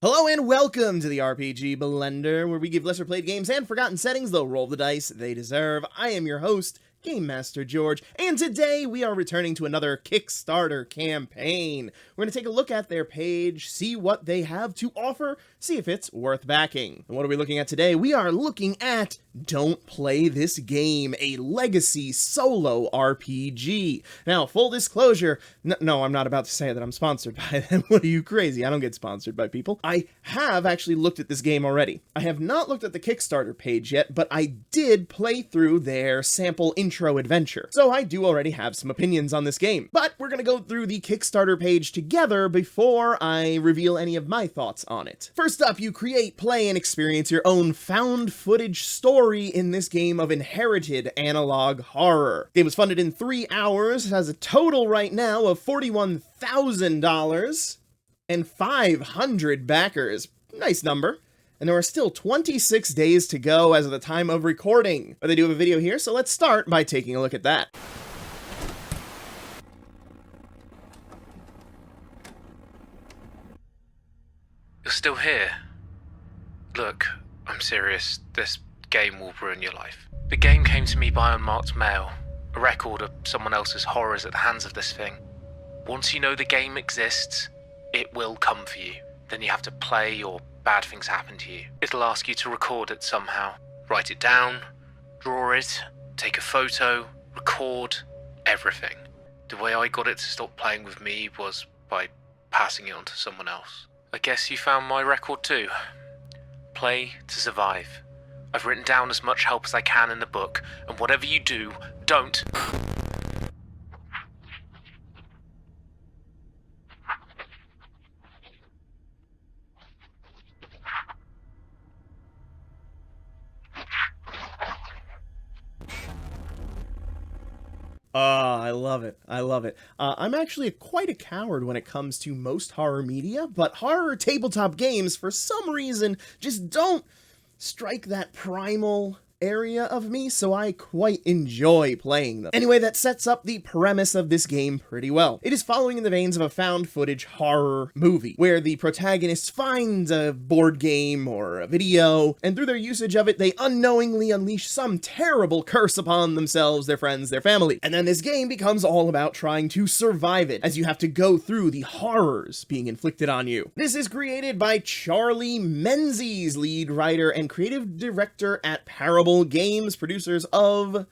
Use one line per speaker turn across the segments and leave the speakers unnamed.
Hello and welcome to the RPG Blender, where we give lesser played games and forgotten settings the roll of the dice they deserve. I am your host, Game Master George, and today we are returning to another Kickstarter campaign. We're going to take a look at their page, see what they have to offer, see if it's worth backing. And what are we looking at today? We are looking at Don't Play This Game, a legacy solo RPG. Now, full disclosure, no, I'm not about to say that I'm sponsored by them. What are you, crazy? I don't get sponsored by people. I have actually looked at this game already. I have not looked at the Kickstarter page yet, but I did play through their sample intro adventure. So I do already have some opinions on this game. But we're gonna go through the Kickstarter page together before I reveal any of my thoughts on it. First up, you create, play, and experience your own found footage story in this game of inherited analog horror. The game was funded in 3 hours, has a total right now of $41,000 and 500 backers. Nice number. And there are still 26 days to go as of the time of recording. But they do have a video here, so let's start by taking a look at that.
You're still here? Look, I'm serious. This game will ruin your life. The game came to me by unmarked mail, a record of someone else's horrors at the hands of this thing. Once you know the game exists, it will come for you. Then you have to play or bad things happen to you. It'll ask you to record it somehow. Write it down, draw it, take a photo, record everything. The way I got it to stop playing with me was by passing it on to someone else. I guess you found my record too. Play to survive. I've written down as much help as I can in the book, and whatever you do, don't...
I love it. I love it. I'm actually quite a coward when it comes to most horror media, but horror tabletop games, for some reason, just don't strike that primal area of me, so I quite enjoy playing them. Anyway, that sets up the premise of this game pretty well. It is following in the veins of a found footage horror movie, where the protagonist finds a board game or a video, and through their usage of it, they unknowingly unleash some terrible curse upon themselves, their friends, their family. And then this game becomes all about trying to survive it, as you have to go through the horrors being inflicted on you. This is created by Charlie Menzies, lead writer and creative director at Parable Games, producers of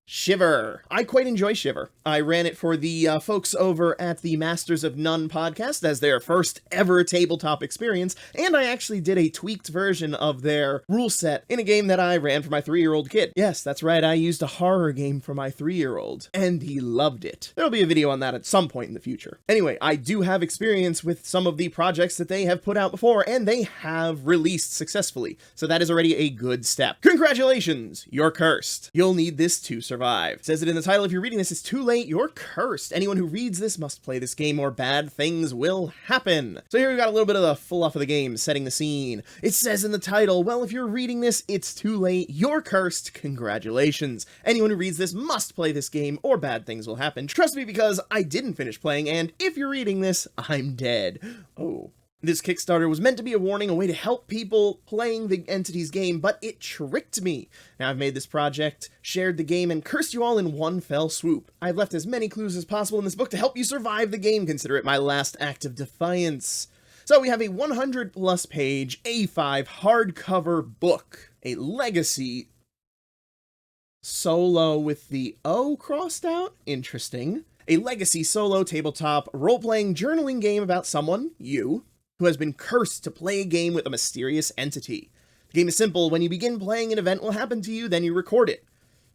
Shiver. I quite enjoy Shiver. I ran it for the folks over at the Masters of None podcast as their first ever tabletop experience, and I actually did a tweaked version of their rule set in a game that I ran for my 3-year-old kid. Yes, that's right, I used a horror game for my 3-year-old, and he loved it. There'll be a video on that at some point in the future. Anyway, I do have experience with some of the projects that they have put out before, and they have released successfully, so that is already a good step. Congratulations, you're cursed. You'll need this to survive. It says it in the title. If you're reading this, it's too late. You're cursed. Anyone who reads this must play this game or bad things will happen. So here we've got a little bit of the fluff of the game, setting the scene. It says in the title, well, if you're reading this, it's too late. You're cursed. Congratulations. Anyone who reads this must play this game or bad things will happen. Trust me, because I didn't finish playing, and if you're reading this, I'm dead. Oh. This Kickstarter was meant to be a warning, a way to help people playing the entity's game, but it tricked me. Now I've made this project, shared the game, and cursed you all in one fell swoop. I've left as many clues as possible in this book to help you survive the game. Consider it my last act of defiance. So we have a 100+ page A5 hardcover book, a legacy solo with the O crossed out? Interesting. A legacy solo tabletop role-playing journaling game about someone, you, who has been cursed to play a game with a mysterious entity. The game is simple. When you begin playing, an event will happen to you, then you record it.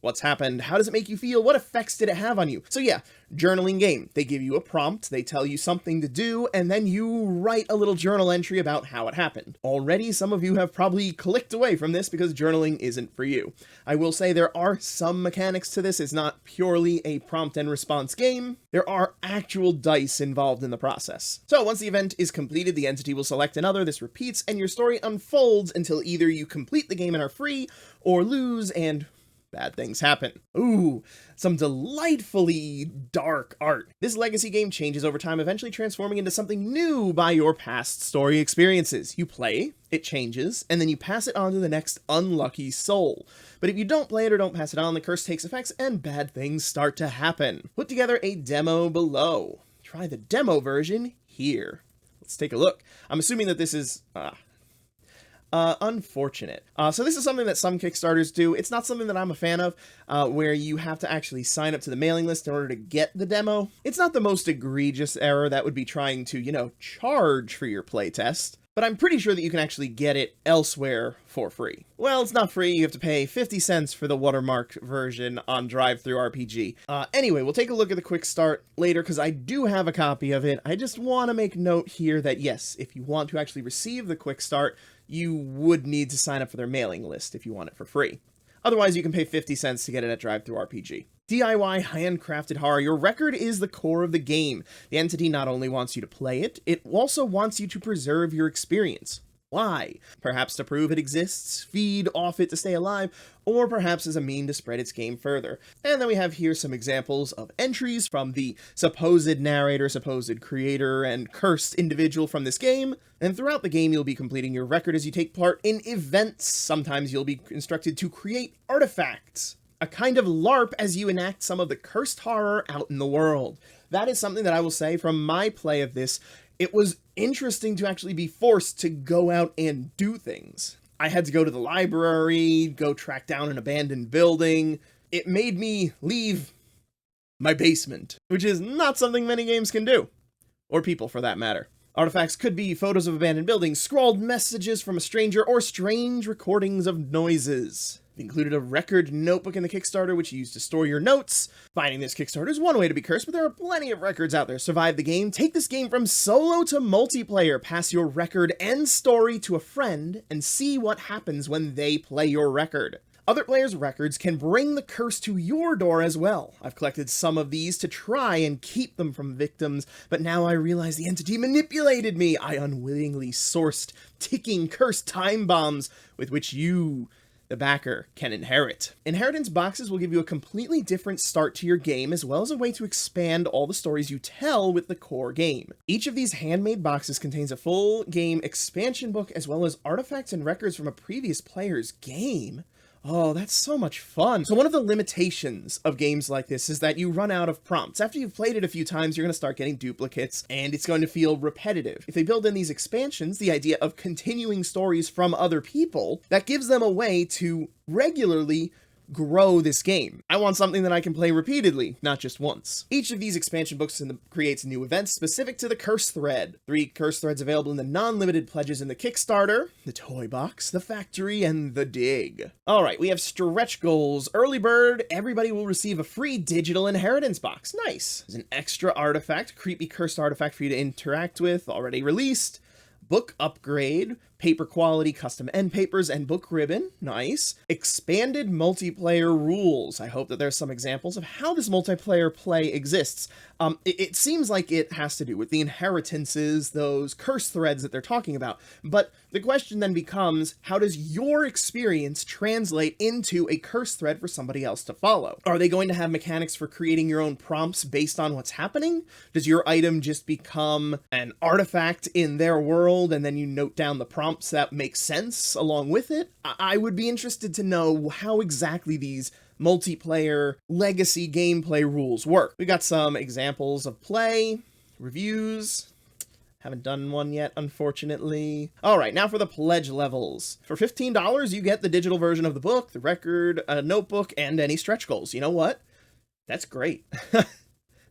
What's happened? How does it make you feel? What effects did it have on you? So yeah, journaling game. They give you a prompt, they tell you something to do, and then you write a little journal entry about how it happened. Already, some of you have probably clicked away from this because journaling isn't for you. I will say there are some mechanics to this. It's not purely a prompt and response game. There are actual dice involved in the process. So once the event is completed, the entity will select another, this repeats, and your story unfolds until either you complete the game and are free, or lose and bad things happen. Ooh, some delightfully dark art. This legacy game changes over time, eventually transforming into something new by your past story experiences. You play, it changes, and then you pass it on to the next unlucky soul. But if you don't play it or don't pass it on, the curse takes effects and bad things start to happen. Put together a demo below. Try the demo version here. Let's take a look. I'm assuming that this is unfortunate. So this is something that some Kickstarters do. It's not something that I'm a fan of, where you have to actually sign up to the mailing list in order to get the demo. It's not the most egregious error that would be trying to, charge for your playtest, but I'm pretty sure that you can actually get it elsewhere for free. Well, it's not free. You have to pay 50 cents for the watermarked version on TTRPG. Anyway, we'll take a look at the quick start later because I do have a copy of it. I just want to make note here that yes, if you want to actually receive the quick start, you would need to sign up for their mailing list if you want it for free. Otherwise, you can pay 50 cents to get it at TTRPG. DIY handcrafted horror. Your record is the core of the game. The entity not only wants you to play it, it also wants you to preserve your experience. Why? Perhaps to prove it exists, feed off it to stay alive, or perhaps as a mean to spread its game further. And then we have here some examples of entries from the supposed narrator, supposed creator, and cursed individual from this game. And throughout the game, you'll be completing your record as you take part in events. Sometimes you'll be instructed to create artifacts, a kind of LARP as you enact some of the cursed horror out in the world. That is something that I will say from my play of this. It was interesting to actually be forced to go out and do things. I had to go to the library, go track down an abandoned building. It made me leave my basement, which is not something many games can do. Or people, for that matter. Artifacts could be photos of abandoned buildings, scrawled messages from a stranger, or strange recordings of noises. It included a record notebook in the Kickstarter, which you use to store your notes. Finding this Kickstarter is one way to be cursed, but there are plenty of records out there. Survive the game, take this game from solo to multiplayer, pass your record and story to a friend, and see what happens when they play your record. Other players' records can bring the curse to your door as well. I've collected some of these to try and keep them from victims, but now I realize the entity manipulated me. I unwittingly sourced ticking curse time bombs with which you, the backer, can inherit. Inheritance boxes will give you a completely different start to your game, as well as a way to expand all the stories you tell with the core game. Each of these handmade boxes contains a full game expansion book, as well as artifacts and records from a previous player's game. Oh, that's so much fun. So one of the limitations of games like this is that you run out of prompts. After you've played it a few times, you're going to start getting duplicates, and it's going to feel repetitive. If they build in these expansions, the idea of continuing stories from other people, that gives them a way to regularly grow this game. I want something that I can play repeatedly, not just once. Each of these expansion books creates new events specific to the curse thread. 3 curse threads available in the non-limited pledges in the Kickstarter, the toy box, the factory, and the dig. Alright, we have stretch goals. Early bird, everybody will receive a free digital inheritance box. Nice. There's an extra artifact, creepy cursed artifact for you to interact with, already released. Book upgrade, paper quality custom end papers, and book ribbon. Nice. Expanded multiplayer rules. I hope that there's some examples of how this multiplayer play exists. It seems like it has to do with the inheritances, those curse threads that they're talking about. But the question then becomes, how does your experience translate into a curse thread for somebody else to follow? Are they going to have mechanics for creating your own prompts based on what's happening? Does your item just become an artifact in their world, and then you note down the prompts that make sense along with it? I would be interested to know how exactly these multiplayer legacy gameplay rules work. We got some examples of play, reviews. Haven't done one yet, unfortunately. Alright, now for the pledge levels. For $15, you get the digital version of the book, the record, a notebook, and any stretch goals. You know what? That's great.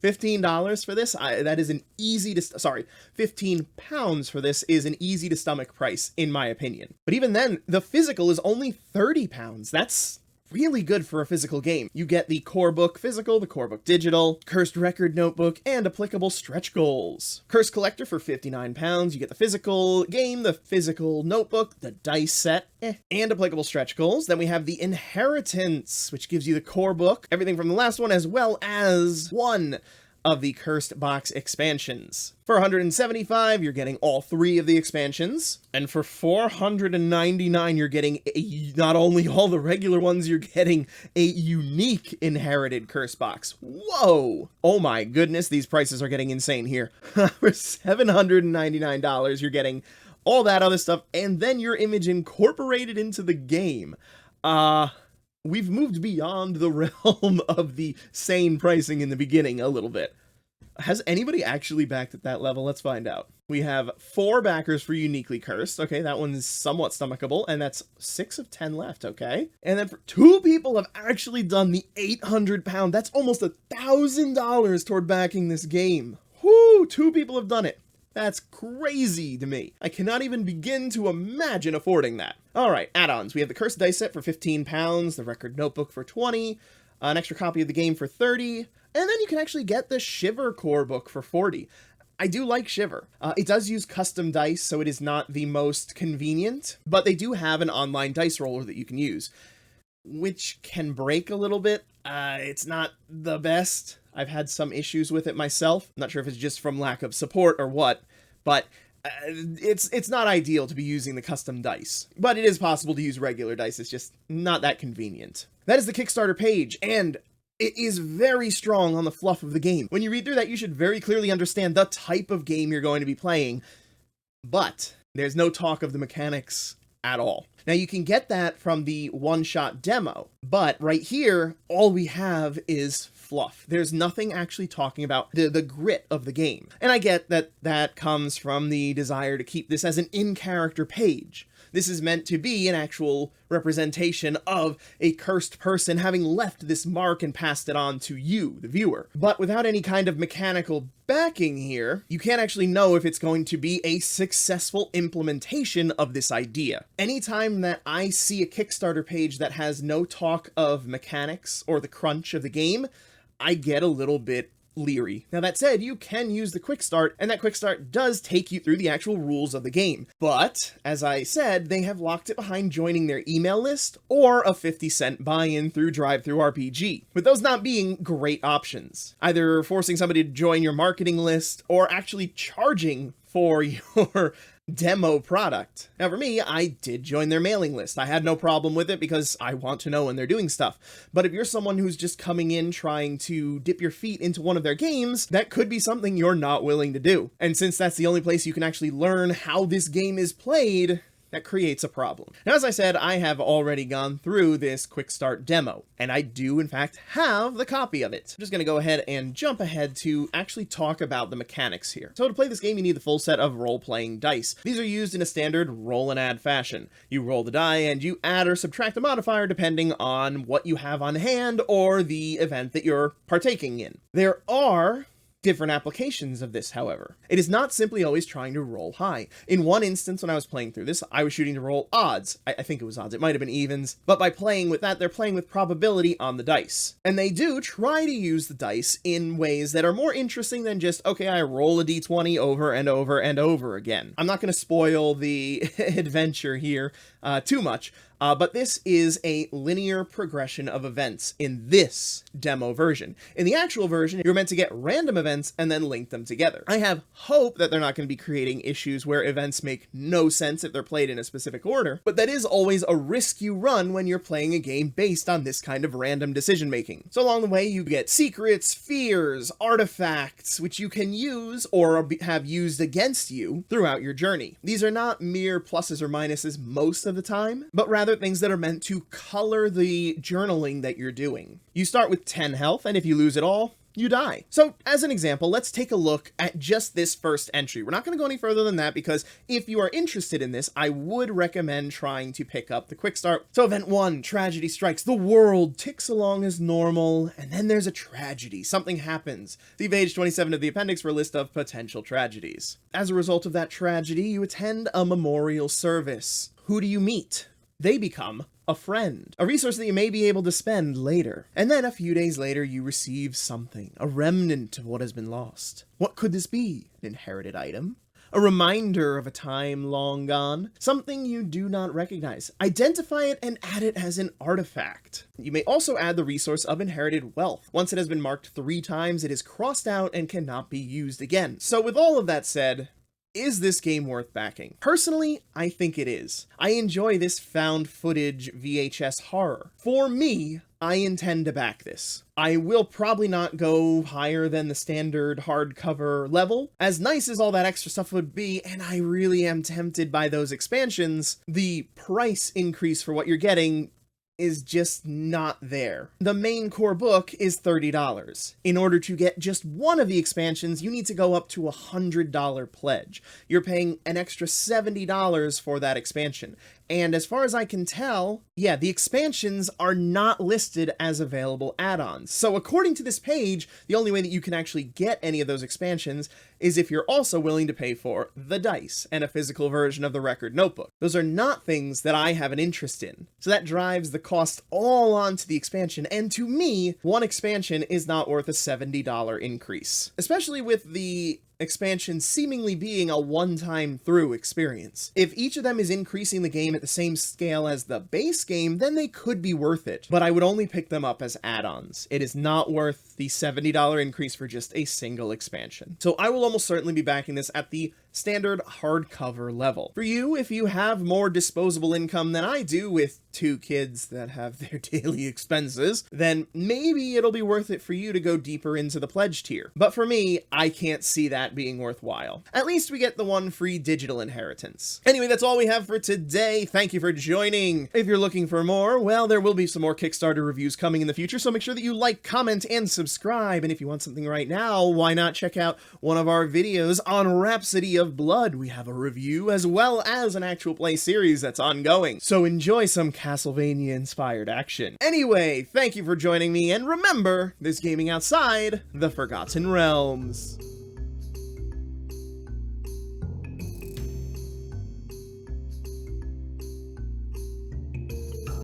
$15 for this, that is an easy to, sorry, £15 for this is an easy to stomach price, in my opinion. But even then, the physical is only £30. That's really good for a physical game. You get the core book physical, the core book digital, cursed record notebook, and applicable stretch goals. Cursed collector for £59, you get the physical game, the physical notebook, the dice set, and applicable stretch goals. Then we have the inheritance, which gives you the core book, everything from the last one, as well as one of the Cursed Box expansions. For $175, you're getting all 3 of the expansions, and for $499, you're getting not only all the regular ones, you're getting a unique inherited Cursed Box. Whoa! Oh my goodness, these prices are getting insane here. For $799, you're getting all that other stuff, and then your image incorporated into the game. We've moved beyond the realm of the sane pricing in the beginning a little bit. Has anybody actually backed at that level? Let's find out. We have 4 backers for Uniquely Cursed. Okay, that one's somewhat stomachable, and that's 6 of 10 left, okay? And then 2 people have actually done the £800. That's almost $1,000 toward backing this game. Whoo, 2 people have done it. That's crazy to me. I cannot even begin to imagine affording that. All right, add-ons. We have the Cursed Dice Set for £15, the Record Notebook for $20, an extra copy of the game for $30, and then you can actually get the Shiver Core book for $40. I do like Shiver. It does use custom dice, so it is not the most convenient, but they do have an online dice roller that you can use, which can break a little bit. It's not the best. I've had some issues with it myself. I'm not sure if it's just from lack of support or what, but it's not ideal to be using the custom dice. But it is possible to use regular dice, it's just not that convenient. That is the Kickstarter page, and it is very strong on the fluff of the game. When you read through that, you should very clearly understand the type of game you're going to be playing, but there's no talk of the mechanics at all. Now, you can get that from the one-shot demo, but right here, all we have is fluff. There's nothing actually talking about the grit of the game. And I get that that comes from the desire to keep this as an in-character page. This is meant to be an actual representation of a cursed person having left this mark and passed it on to you, the viewer. But without any kind of mechanical backing here, you can't actually know if it's going to be a successful implementation of this idea. Anytime that I see a Kickstarter page that has no talk of mechanics or the crunch of the game, I get a little bit leery. Now that said, you can use the quick start, and that quick start does take you through the actual rules of the game. But, as I said, they have locked it behind joining their email list or a 50-cent buy-in through TTRPG, with those not being great options. Either forcing somebody to join your marketing list or actually charging for your demo product. Now for me, I did join their mailing list. I had no problem with it because I want to know when they're doing stuff. But if you're someone who's just coming in trying to dip your feet into one of their games, that could be something you're not willing to do. And since that's the only place you can actually learn how this game is played, that creates a problem. Now, as I said, I have already gone through this quick start demo, and I do in fact have the copy of it. I'm just going to go ahead and jump ahead to actually talk about the mechanics here. So to play this game, you need the full set of role-playing dice. These are used in a standard roll and add fashion. You roll the die and you add or subtract a modifier depending on what you have on hand or the event that you're partaking in. There are different applications of this, however. It is not simply always trying to roll high. In one instance, when I was playing through this, I was shooting to roll odds. I think it was odds. It might have been evens. But by playing with that, they're playing with probability on the dice. And they do try to use the dice in ways that are more interesting than just, okay, I roll a d20 over and over and over again. I'm not going to spoil the adventure here too much, but this is a linear progression of events in this demo version. In the actual version, you're meant to get random events and then link them together. I have hope that they're not going to be creating issues where events make no sense if they're played in a specific order, but that is always a risk you run when you're playing a game based on this kind of random decision making. So along the way, you get secrets, fears, artifacts, which you can use or have used against you throughout your journey. These are not mere pluses or minuses most of the time, but rather things that are meant to color the journaling that you're doing. You start with 10 health, and if you lose it all, you die. So, as an example, let's take a look at just this first entry. We're not going to go any further than that because if you are interested in this, I would recommend trying to pick up the quick start. So, event 1, tragedy strikes. The world ticks along as normal, and then there's a tragedy. Something happens. See page 27 of the appendix for a list of potential tragedies. As a result of that tragedy, you attend a memorial service. Who do you meet? They become a friend, a resource that you may be able to spend later. And then a few days later, you receive something, a remnant of what has been lost. What could this be? An inherited item? a reminder of a time long gone, something you do not recognize. Identify it and add it as an artifact. You may also add the resource of inherited wealth. Once it has been marked 3 times, it is crossed out and cannot be used again. So with all of that said, is this game worth backing? Personally, I think it is. I enjoy this found footage VHS horror. For me, I intend to back this. I will probably not go higher than the standard hardcover level. As nice as all that extra stuff would be, and I really am tempted by those expansions, the price increase for what you're getting is just not there. The main core book is $30. In order to get just one of the expansions, you need to go up to a $100 pledge. You're paying an extra $70 for that expansion. And as far as I can tell, yeah, the expansions are not listed as available add-ons. So according to this page, the only way that you can actually get any of those expansions is if you're also willing to pay for the dice and a physical version of the record notebook. Those are not things that I have an interest in. So that drives the cost all onto the expansion, and to me, one expansion is not worth a $70 increase. Especially with the expansion seemingly being a one-time through experience. If each of them is increasing the game at the same scale as the base game, then they could be worth it, but I would only pick them up as add-ons. It is not worth the $70 increase for just a single expansion. So I will almost certainly be backing this at the standard hardcover level. For you, if you have more disposable income than I do with 2 kids that have their daily expenses, then maybe it'll be worth it for you to go deeper into the pledge tier. But for me, I can't see that being worthwhile. At least we get the 1 free digital inheritance. Anyway, that's all we have for today. Thank you for joining. If you're looking for more, well, there will be some more Kickstarter reviews coming in the future, so make sure that you like, comment, and subscribe. And if you want something right now, why not check out one of our videos on Rhapsody of Blood? We have a review as well as an actual play series that's ongoing. So enjoy some Castlevania-inspired action. Anyway, thank you for joining me, and remember, there's gaming outside the Forgotten Realms.